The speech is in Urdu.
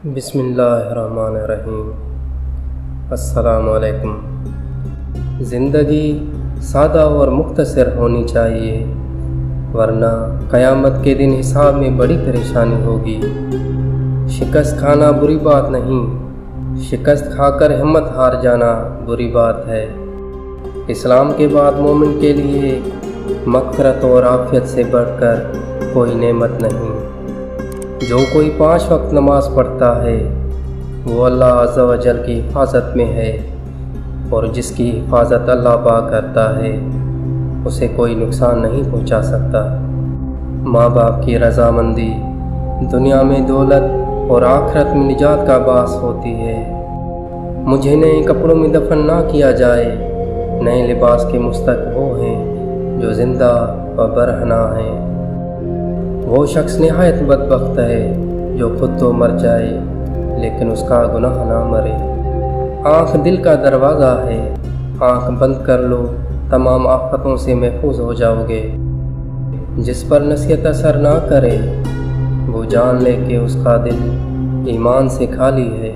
بسم اللہ الرحمن الرحیم۔ السلام علیکم۔ زندگی سادہ اور مختصر ہونی چاہیے، ورنہ قیامت کے دن حساب میں بڑی پریشانی ہوگی۔ شکست کھانا بری بات نہیں، شکست کھا کر ہمت ہار جانا بری بات ہے۔ اسلام کے بعد مومن کے لیے مغفرت اور عافیت سے بڑھ کر کوئی نعمت نہیں۔ جو کوئی 5 وقت نماز پڑھتا ہے وہ اللہ عز و جل کی حفاظت میں ہے، اور جس کی حفاظت اللہ پاک کرتا ہے اسے کوئی نقصان نہیں پہنچا سکتا۔ ماں باپ کی رضامندی دنیا میں دولت اور آخرت میں نجات کا باعث ہوتی ہے۔ مجھے نئے کپڑوں میں دفن نہ کیا جائے، نئے لباس کے مستحق وہ ہیں جو زندہ و برہنہ ہیں۔ وہ شخص نہایت بدبخت ہے جو خود تو مر جائے لیکن اس کا گناہ نہ مرے۔ آنکھ دل کا دروازہ ہے، آنکھ بند کر لو تمام آفتوں سے محفوظ ہو جاؤ گے۔ جس پر نصیحت اثر نہ کرے وہ جان لے کہ اس کا دل ایمان سے خالی ہے۔